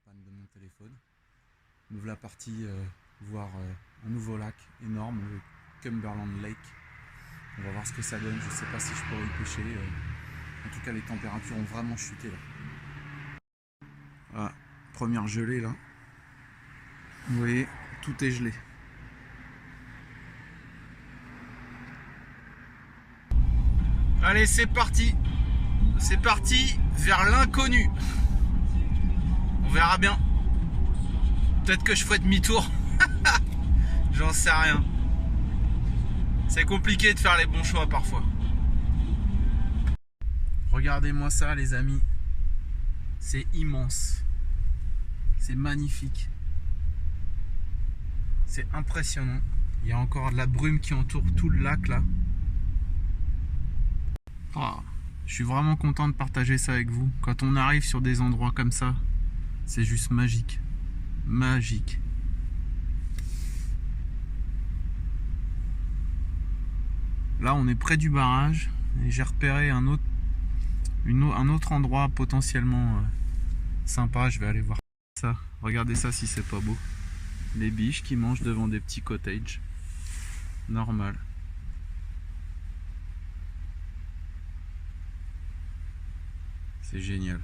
panne de mon téléphone. Me voilà parti voir un nouveau lac énorme, le Cumberland Lake. On va voir ce que ça donne, je sais pas si je pourrais y pêcher. En tout cas les températures ont vraiment chuté là. Voilà, première gelée là. Vous voyez, tout est gelé. Allez, c'est parti. C'est parti vers l'inconnu. On verra bien. Peut-être que je ferai demi-tour. J'en sais rien. C'est compliqué de faire les bons choix parfois. Regardez-moi ça les amis. C'est immense. C'est magnifique. C'est impressionnant. Il y a encore de la brume qui entoure tout le lac là. Oh, je suis vraiment content de partager ça avec vous. Quand on arrive sur des endroits comme ça, c'est juste magique. Magique. Là, on est près du barrage et j'ai repéré un autre endroit potentiellement sympa. Je vais aller voir ça. Regardez ça si c'est pas beau. Les biches qui mangent devant des petits cottages. Normal. C'est génial.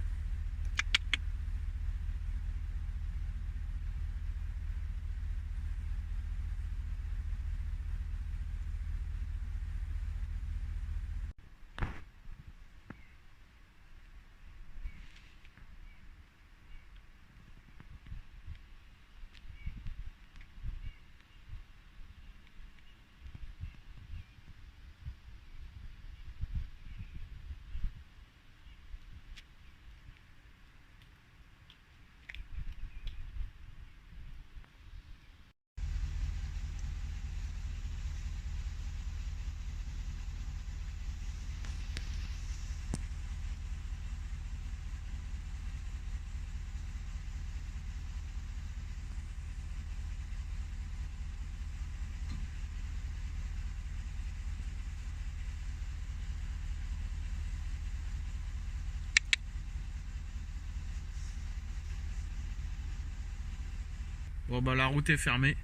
Bon bah la route est fermée.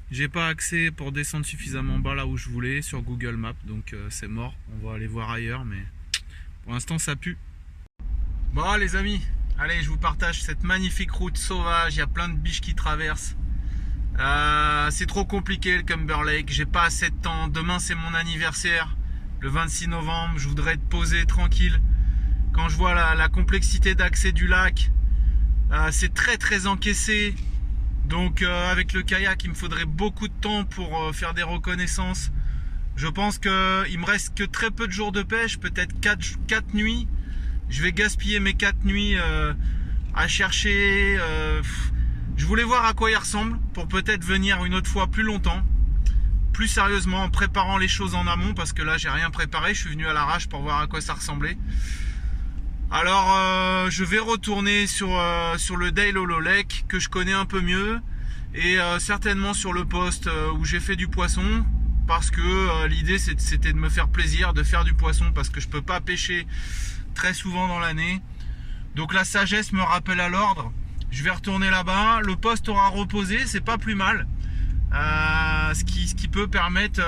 J'ai pas accès pour descendre suffisamment bas là où je voulais sur Google Maps, donc c'est mort. On va aller voir ailleurs, mais pour l'instant ça pue. Bon les amis, allez je vous partage cette magnifique route sauvage. Il y a plein de biches qui traversent. C'est trop compliqué le Cumber Lake. J'ai pas assez de temps. Demain c'est mon anniversaire, le 26 novembre. Je voudrais être posé tranquille. Quand je vois la complexité d'accès du lac, c'est très encaissé. Donc avec le kayak il me faudrait beaucoup de temps pour faire des reconnaissances. Je pense qu'il me reste que très peu de jours de pêche, peut-être 4 nuits. Je vais gaspiller mes 4 nuits à chercher. Je voulais voir à quoi il ressemble pour peut-être venir une autre fois plus longtemps, plus sérieusement, en préparant les choses en amont, parce que là j'ai rien préparé, je suis venu à l'arrache pour voir à quoi ça ressemblait. Alors je vais retourner sur le Dale Hollow Lake que je connais un peu mieux, et certainement sur le poste où j'ai fait du poisson, parce que l'idée c'était de me faire plaisir, de faire du poisson, parce que je peux pas pêcher très souvent dans l'année. Donc la sagesse me rappelle à l'ordre. Je vais retourner là-bas, le poste aura reposé, c'est pas plus mal, ce qui peut permettre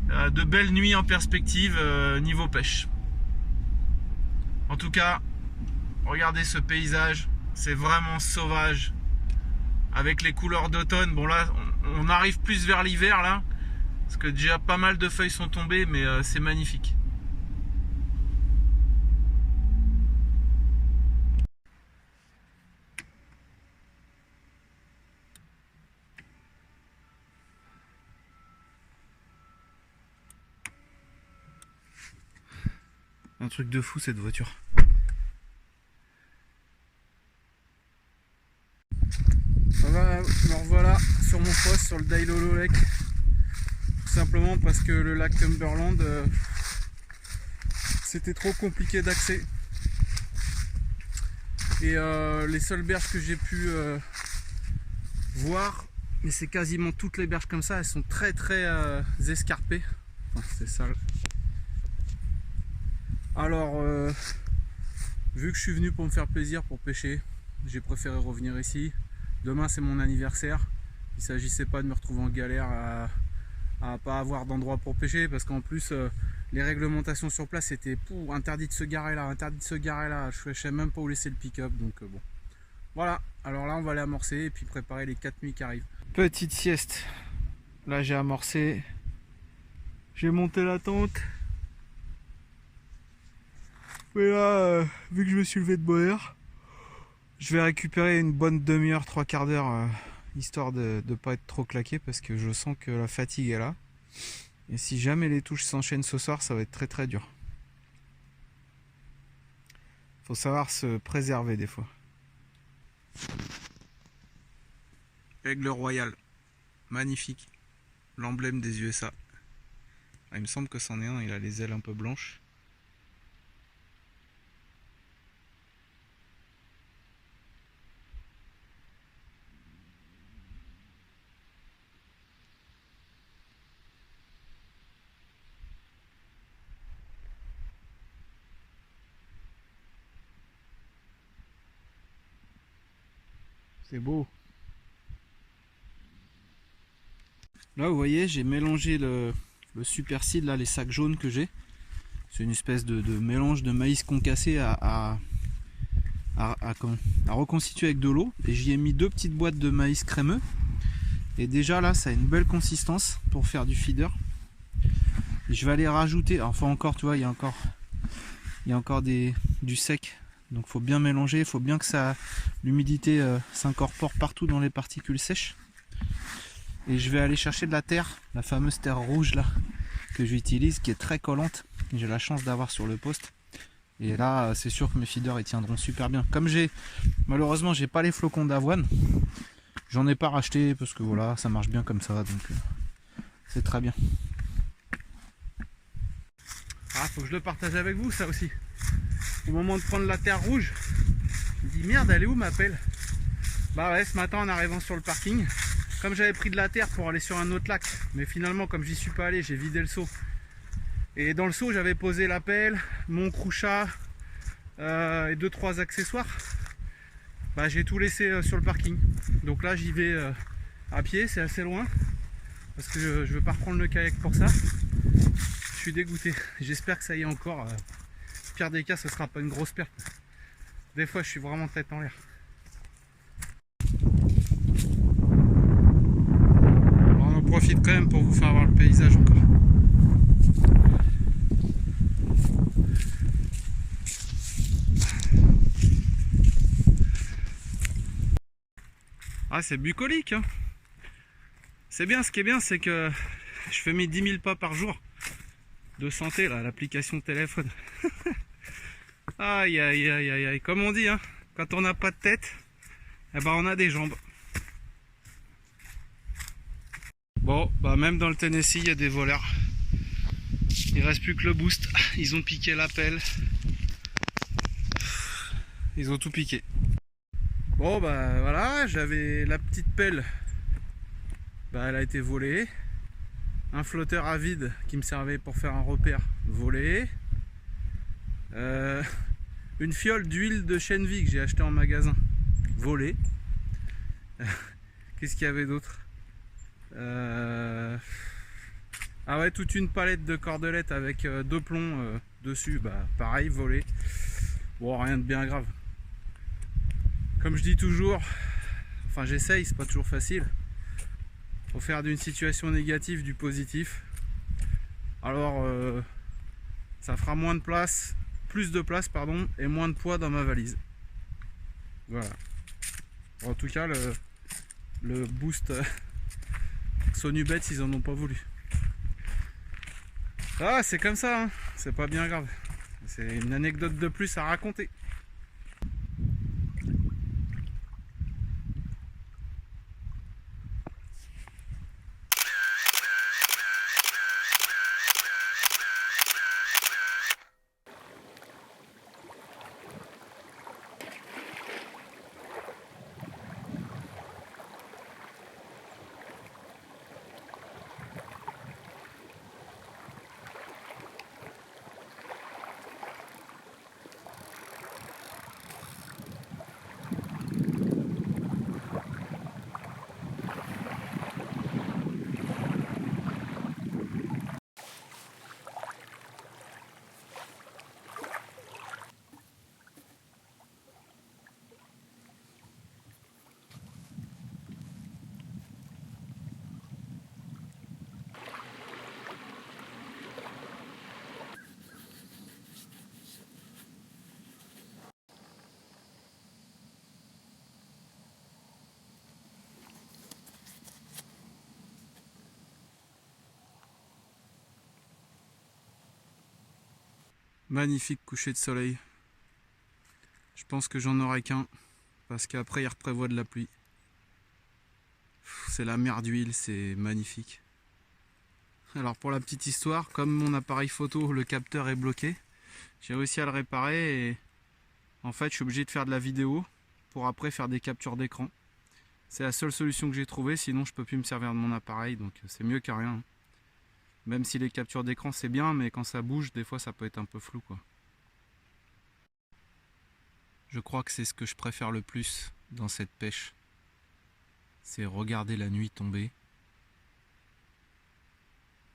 de belles nuits en perspective niveau pêche. En tout cas, regardez ce paysage, c'est vraiment sauvage, avec les couleurs d'automne. Bon là, on arrive plus vers l'hiver là, parce que déjà pas mal de feuilles sont tombées, mais c'est magnifique. Un truc de fou cette voiture. Me revoilà sur mon poste sur le Dale Hollow Lake. Tout simplement parce que le lac Cumberland c'était trop compliqué d'accès. Et les seules berges que j'ai pu voir, mais c'est quasiment toutes les berges comme ça, elles sont très escarpées. Enfin, c'est ça. Alors vu que je suis venu pour me faire plaisir, pour pêcher, j'ai préféré revenir ici. Demain c'est mon anniversaire. Il ne s'agissait pas de me retrouver en galère à pas avoir d'endroit pour pêcher, parce qu'en plus les réglementations sur place c'était interdit de se garer là, interdit de se garer là. Je ne savais même pas où laisser le pick-up, donc bon. Voilà, alors là on va aller amorcer et puis préparer les 4 nuits qui arrivent. Petite sieste. Là j'ai amorcé. J'ai monté la tente. Mais là, vu que je me suis levé de bonne heure, je vais récupérer une bonne demi-heure, 3/4 d'heure, histoire de ne pas être trop claqué, parce que je sens que la fatigue est là. Et si jamais les touches s'enchaînent ce soir, ça va être très très dur. Faut savoir se préserver des fois. Aigle royal, magnifique, l'emblème des USA. Ah, il me semble que c'en est un, il a les ailes un peu blanches. C'est beau. Là vous voyez, j'ai mélangé le super seed, là, les sacs jaunes que j'ai. C'est une espèce de mélange de maïs concassé à reconstituer avec de l'eau. Et j'y ai mis 2 petites boîtes de maïs crémeux. Et déjà là ça a une belle consistance pour faire du feeder. Et je vais aller rajouter, enfin encore tu vois, il y a encore du sec. Donc faut bien mélanger, il faut bien que l'humidité s'incorpore partout dans les particules sèches. Et je vais aller chercher de la terre, la fameuse terre rouge là que j'utilise, qui est très collante. J'ai la chance d'avoir sur le poste. Et là c'est sûr que mes feeders ils tiendront super bien. Comme malheureusement j'ai pas les flocons d'avoine, j'en ai pas racheté parce que voilà, ça marche bien comme ça, donc c'est très bien. Ah, faut que je le partage avec vous ça aussi. Au moment de prendre la terre rouge, je me dis merde, elle est où ma pelle? Bah ouais, ce matin en arrivant sur le parking, comme j'avais pris de la terre pour aller sur un autre lac, mais finalement comme j'y suis pas allé, j'ai vidé le seau. Et dans le seau j'avais posé la pelle, mon crouchat et 2-3 accessoires. Bah j'ai tout laissé sur le parking. Donc là j'y vais à pied, c'est assez loin, parce que je veux pas reprendre le kayak pour ça. Je suis dégoûté, j'espère que ça y est encore. Pire des cas, ce sera pas une grosse perte. Des fois je suis vraiment tête en l'air. On en profite quand même pour vous faire voir le paysage encore. Ah, c'est bucolique hein. C'est bien, ce qui est bien c'est que je fais mes 10 000 pas par jour de santé là, l'application téléphone. Aïe aïe aïe aïe aïe, comme on dit hein, quand on n'a pas de tête, eh ben on a des jambes. Bon, bah même dans le Tennessee il y a des voleurs. Il reste plus que le boost, ils ont piqué la pelle. Ils ont tout piqué. Bon bah voilà, j'avais la petite pelle, bah elle a été volée. Un flotteur à vide qui me servait pour faire un repère, volé. Une fiole d'huile de chêne vie que j'ai acheté en magasin, volée. Qu'est-ce qu'il y avait d'autre? Ah ouais, toute une palette de cordelettes avec 2 plombs dessus, bah pareil, volé. Bon, rien de bien grave. Comme je dis toujours, enfin j'essaye, c'est pas toujours facile. Faut faire d'une situation négative du positif. Alors ça fera moins de place, plus de place pardon, et moins de poids dans ma valise. Voilà. En tout cas le boost Sonubets ils en ont pas voulu. Ah c'est comme ça hein. C'est pas bien grave. C'est une anecdote de plus à raconter. Magnifique coucher de soleil. Je pense que j'en aurai qu'un, parce qu'après il reprévoit de la pluie. C'est la mer d'huile, c'est magnifique. Alors pour la petite histoire, comme mon appareil photo, le capteur est bloqué, j'ai réussi à le réparer et en fait je suis obligé de faire de la vidéo pour après faire des captures d'écran. C'est la seule solution que j'ai trouvée, sinon je peux plus me servir de mon appareil, donc c'est mieux que rien. Même si les captures d'écran c'est bien, mais quand ça bouge, des fois ça peut être un peu flou quoi. Je crois que c'est ce que je préfère le plus dans cette pêche. C'est regarder la nuit tomber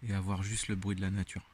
et avoir juste le bruit de la nature.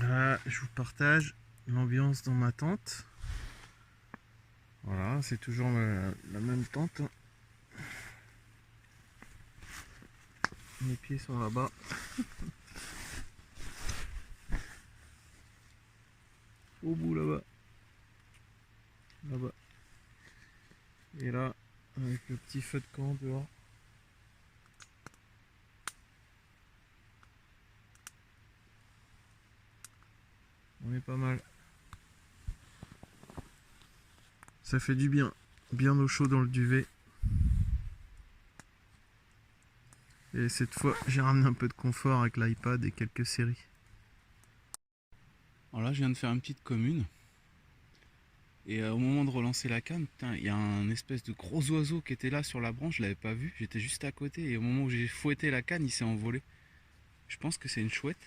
Là, je vous partage l'ambiance dans ma tente. Voilà, c'est toujours la même tente. Mes pieds sont là-bas. Au bout là-bas. Là-bas. Et là, avec le petit feu de camp dehors. On est pas mal. Ça fait du bien. Bien au chaud dans le duvet. Et cette fois, j'ai ramené un peu de confort avec l'iPad et quelques séries. Alors là, je viens de faire une petite commune. Et au moment de relancer la canne, putain, il y a un espèce de gros oiseau qui était là sur la branche, je l'avais pas vu, j'étais juste à côté et au moment où j'ai fouetté la canne, il s'est envolé. Je pense que c'est une chouette.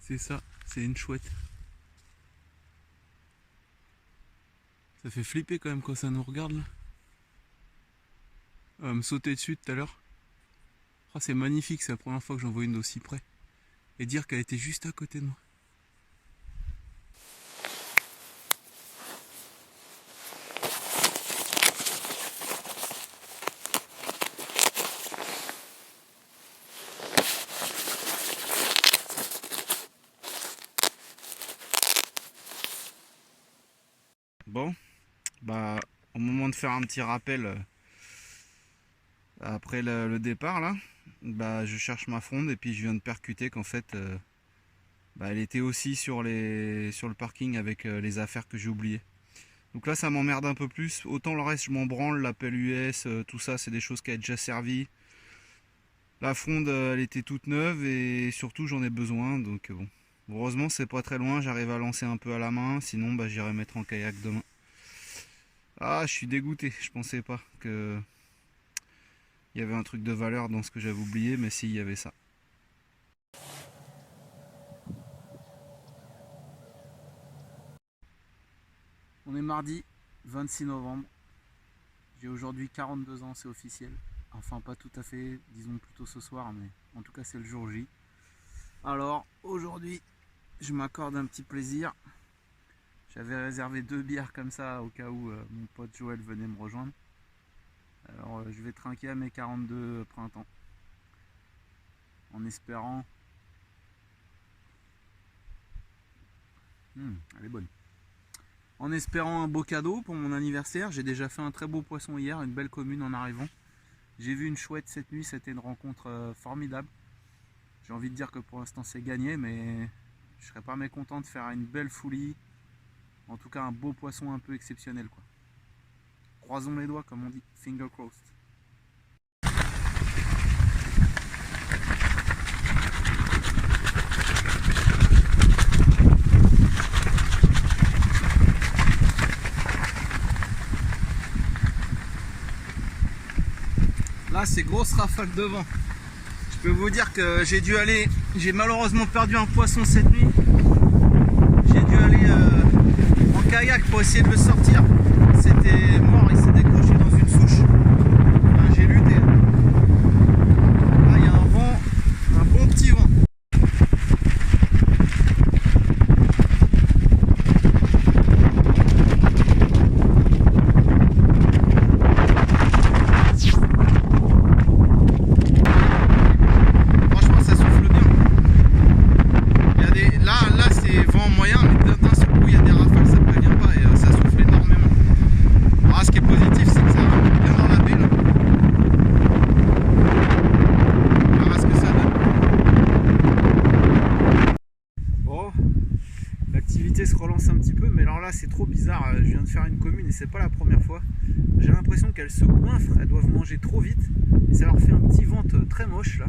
C'est ça, c'est une chouette. Ça fait flipper quand même quand ça nous regarde là. Elle va me sauter dessus tout à l'heure. Oh, c'est magnifique, c'est la première fois que j'en vois une d'aussi près. Et dire qu'elle était juste à côté de moi. Bon, bah au moment de faire un petit rappel après le départ là, bah je cherche ma fronde et puis je viens de percuter qu'en fait bah, elle était aussi sur le parking avec les affaires que j'ai oubliées. Donc là ça m'emmerde un peu plus, autant le reste je m'en branle, l'appel US, tout ça c'est des choses qui a déjà servi. La fronde elle était toute neuve et surtout j'en ai besoin donc bon. Heureusement c'est pas très loin, j'arrive à lancer un peu à la main, sinon bah, j'irai mettre en kayak demain. Ah, je suis dégoûté, je pensais pas que il y avait un truc de valeur dans ce que j'avais oublié, mais si, il y avait ça. On est mardi 26 novembre. J'ai aujourd'hui 42 ans, c'est officiel. Enfin, pas tout à fait, disons plutôt ce soir, mais en tout cas, c'est le jour J. Alors, aujourd'hui, je m'accorde un petit plaisir. J'avais réservé 2 bières comme ça au cas où mon pote Joël venait me rejoindre. Alors, je vais trinquer à mes 42 printemps. En espérant... elle est bonne. En espérant un beau cadeau pour mon anniversaire. J'ai déjà fait un très beau poisson hier, une belle commune en arrivant. J'ai vu une chouette cette nuit, c'était une rencontre formidable. J'ai envie de dire que pour l'instant c'est gagné, mais je serais pas mécontent de faire une belle foulie. En tout cas un beau poisson un peu exceptionnel quoi. Croisons les doigts comme on dit, finger crossed. Là c'est grosse rafale de vent. Je peux vous dire que j'ai malheureusement perdu un poisson cette nuit. J'ai dû aller en kayak pour essayer de le sortir. C'était mort, il s'est décroché dans une souche. Enfin, j'ai lutté. Là il y a un vent, un bon petit vent. Se relance un petit peu, mais alors là c'est trop bizarre, je viens de faire une commune et c'est pas la première fois. J'ai l'impression qu'elles se goinfrent, elles doivent manger trop vite et ça leur fait un petit ventre très moche là.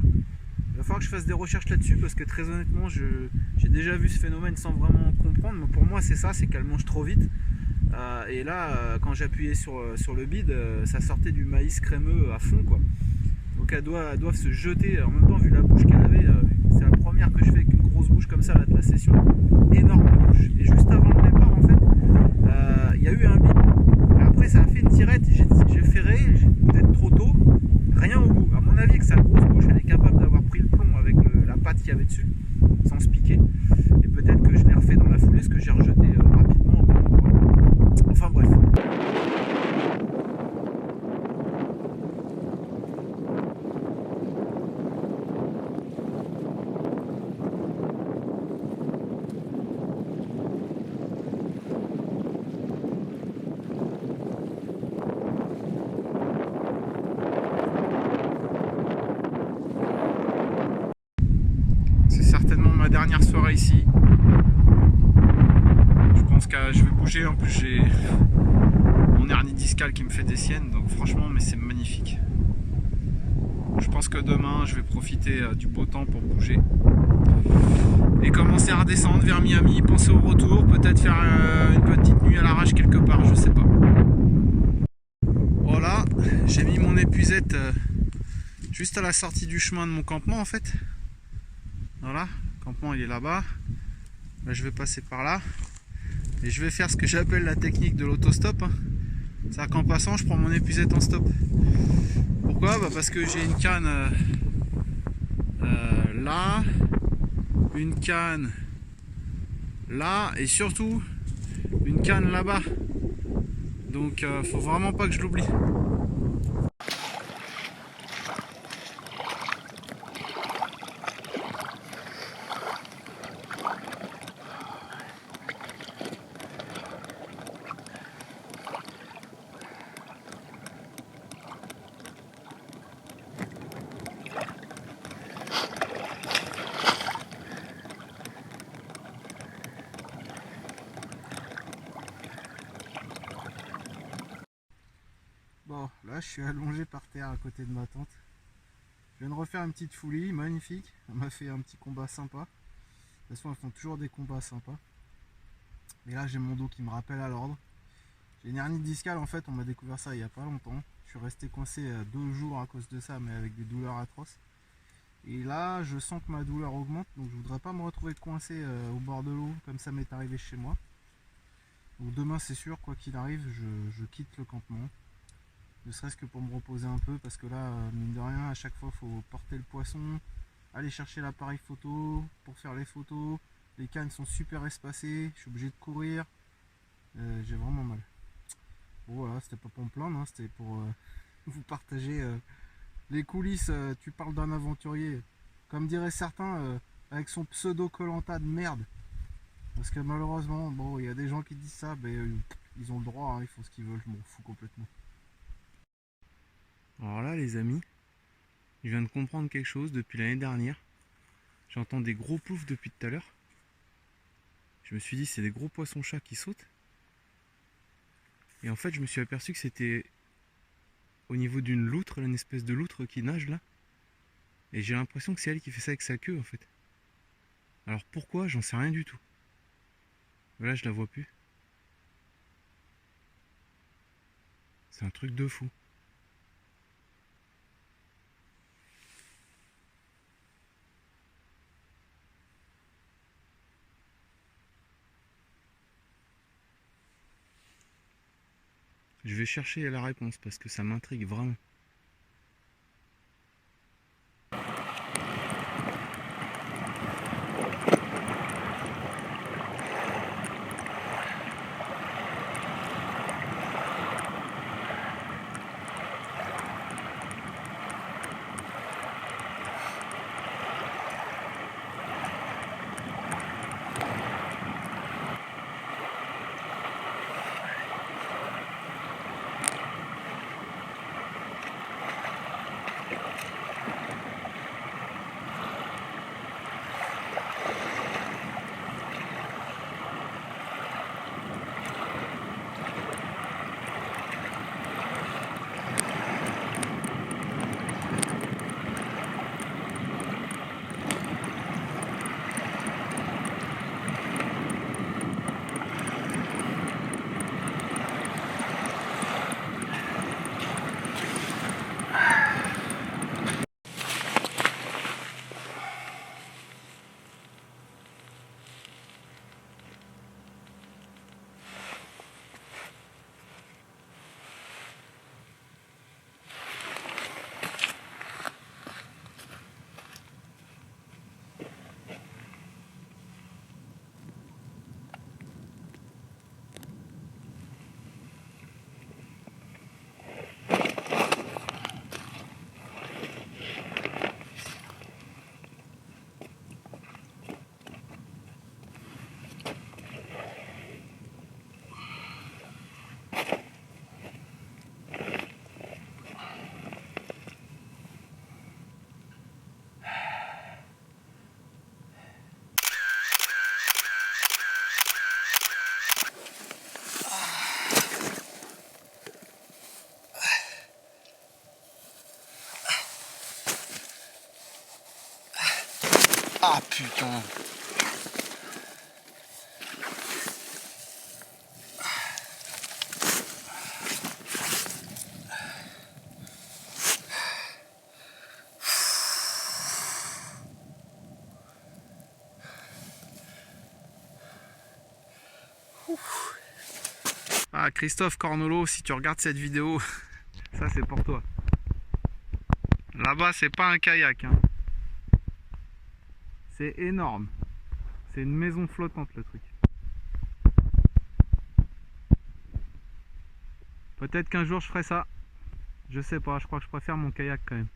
Il va falloir que je fasse des recherches là-dessus parce que très honnêtement j'ai déjà vu ce phénomène sans vraiment comprendre, mais pour moi c'est ça, c'est qu'elles mangent trop vite. Et là quand j'appuyais sur le bide, ça sortait du maïs crémeux à fond quoi. Donc elles doivent se jeter, en même temps vu la bouche qu'elle avait, c'est la première que je fais avec une grosse bouche comme ça là de la session, énorme bouche. Et juste avant le départ en fait, il y a eu un bip. Et après ça a fait une tirette, j'ai ferré, peut-être trop tôt, rien au bout. À mon avis avec sa grosse bouche elle est capable d'avoir pris le plomb avec la patte qu'il y avait dessus, sans se piquer. Et peut-être que je l'ai refait dans la foulée, ce que j'ai rejeté rapidement au bon endroit. Enfin bref. ma dernière soirée ici. Je pense que je vais bouger. En plus, j'ai mon hernie discale qui me fait des siennes. Donc franchement, mais c'est magnifique. Je pense que demain, je vais profiter du beau temps pour bouger. Et commencer à redescendre vers Miami, penser au retour, peut-être faire une petite nuit à l'arrache quelque part, je sais pas. Voilà, j'ai mis mon épuisette juste à la sortie du chemin de mon campement en fait. Voilà, le campement il est là-bas. Là, je vais passer par là. Et je vais faire ce que j'appelle la technique de l'autostop. C'est-à-dire qu'en passant, je prends mon épuisette en stop. Pourquoi ? Parce que j'ai une canne là, une canne là et surtout une canne là-bas. Donc faut vraiment pas que je l'oublie. Bon, là je suis allongé par terre à côté de ma tente. Je viens de refaire une petite foulie, magnifique. On m'a fait un petit combat sympa. De toute façon, elles font toujours des combats sympas. Mais là, j'ai mon dos qui me rappelle à l'ordre. J'ai une hernie discale, en fait, on m'a découvert ça il n'y a pas longtemps. Je suis resté coincé 2 jours à cause de ça, mais avec des douleurs atroces. Et là, je sens que ma douleur augmente, donc je voudrais pas me retrouver coincé au bord de l'eau, comme ça m'est arrivé chez moi. Donc demain, c'est sûr, quoi qu'il arrive, je quitte le campement. Ne serait-ce que pour me reposer un peu, parce que là, mine de rien, à chaque fois, il faut porter le poisson, aller chercher l'appareil photo pour faire les photos. Les cannes sont super espacées, je suis obligé de courir. J'ai vraiment mal. Bon voilà, c'était pas pour me plaindre, hein, c'était pour vous partager les coulisses. Tu parles d'un aventurier, comme diraient certains, avec son pseudo Koh-Lanta de merde. Parce que malheureusement, bon, il y a des gens qui disent ça, mais ils ont le droit, hein, ils font ce qu'ils veulent, je m'en fous complètement. Alors là les amis, je viens de comprendre quelque chose depuis l'année dernière. J'entends des gros ploufs depuis tout à l'heure. Je me suis dit c'est des gros poissons-chats qui sautent. Et en fait je me suis aperçu que c'était au niveau d'une loutre, une espèce de loutre qui nage là. Et j'ai l'impression que c'est elle qui fait ça avec sa queue en fait. Alors pourquoi, j'en sais rien du tout. Là je la vois plus. C'est un truc de fou. Je vais chercher la réponse parce que ça m'intrigue vraiment. Ah putain. Ah Christophe Cornolo, si tu regardes cette vidéo, ça c'est pour toi. Là-bas c'est pas un kayak, hein. C'est énorme. C'est une maison flottante le truc. Peut-être qu'un jour je ferai ça. Je sais pas, je crois que je préfère mon kayak quand même.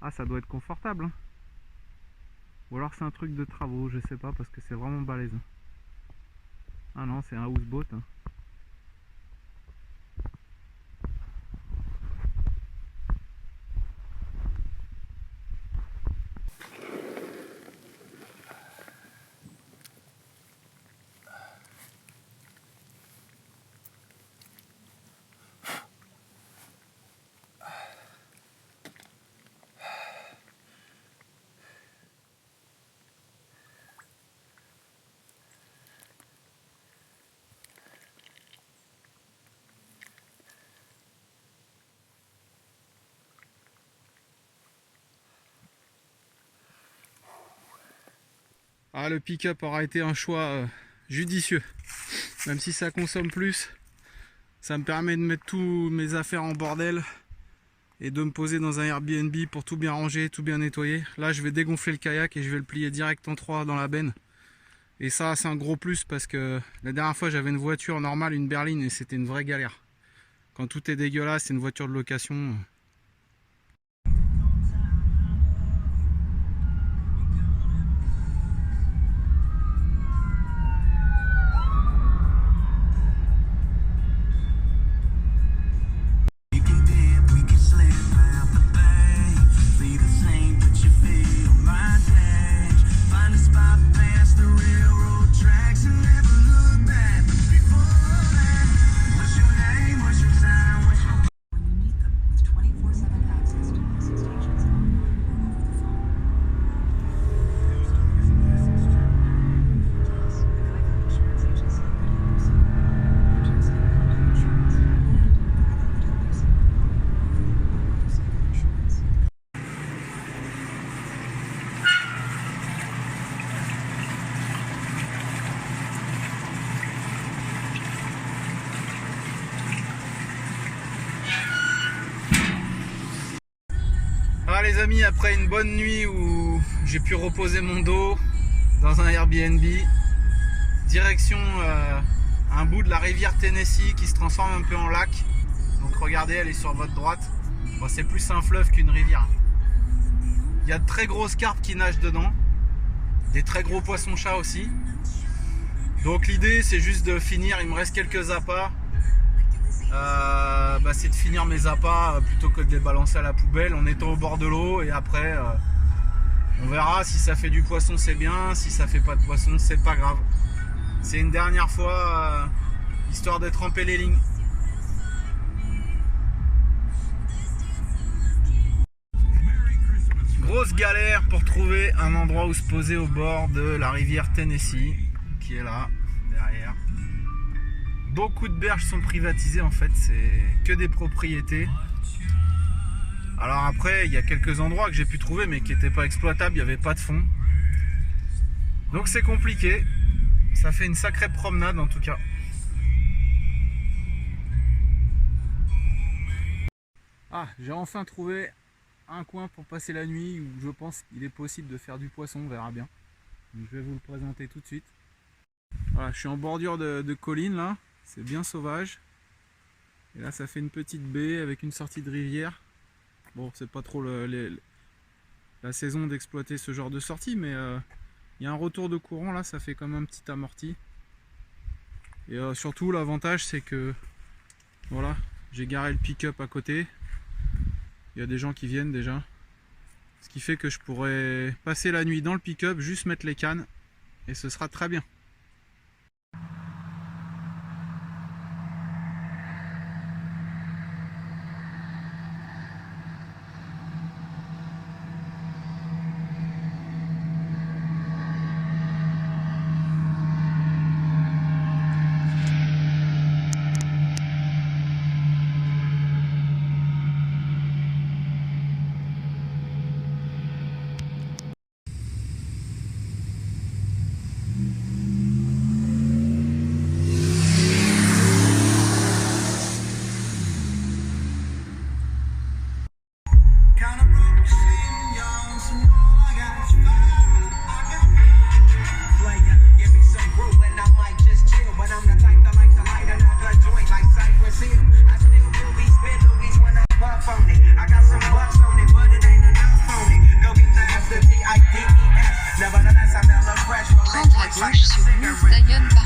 Ah, ça doit être confortable, hein. Ou alors c'est un truc de travaux, je sais pas, parce que c'est vraiment balèze. Ah non, c'est un houseboat, hein. Ah, le pick-up aura été un choix judicieux. Même si ça consomme plus, ça me permet de mettre tous mes affaires en bordel et de me poser dans un Airbnb pour tout bien ranger, tout bien nettoyer. Là, je vais dégonfler le kayak et je vais le plier direct en 3 dans la benne. Et ça, c'est un gros plus parce que la dernière fois, j'avais une voiture normale, une berline, et c'était une vraie galère. Quand tout est dégueulasse, c'est une voiture de location. Ah les amis, après une bonne nuit où j'ai pu reposer mon dos dans un Airbnb, direction un bout de la rivière Tennessee qui se transforme un peu en lac. Donc regardez, elle est sur votre droite. Bon, c'est plus un fleuve qu'une rivière. Il y a de très grosses carpes qui nagent dedans, des très gros poissons-chats aussi. Donc l'idée c'est juste de finir, il me reste quelques appâts. C'est de finir mes appâts plutôt que de les balancer à la poubelle en étant au bord de l'eau, et après on verra. Si ça fait du poisson c'est bien, si ça fait pas de poisson c'est pas grave. C'est une dernière fois histoire de tremper les lignes. Grosse galère pour trouver un endroit où se poser au bord de la rivière Tennessee qui est là derrière. Beaucoup de berges sont privatisées en fait, c'est que des propriétés. Alors après, il y a quelques endroits que j'ai pu trouver mais qui n'étaient pas exploitables, il n'y avait pas de fond. Donc c'est compliqué. Ça fait une sacrée promenade en tout cas. Ah, j'ai enfin trouvé un coin pour passer la nuit où je pense qu'il est possible de faire du poisson, on verra bien. Donc, je vais vous le présenter tout de suite. Voilà, je suis en bordure de colline là. C'est bien sauvage. Et là ça fait une petite baie avec une sortie de rivière. Bon, c'est pas trop la saison d'exploiter ce genre de sortie, mais il y a un retour de courant là, ça fait comme un petit amorti. Et surtout l'avantage c'est que voilà, j'ai garé le pick-up à côté. Il y a des gens qui viennent déjà. Ce qui fait que je pourrais passer la nuit dans le pick-up, juste mettre les cannes et ce sera très bien. à gauche sur Mont Zion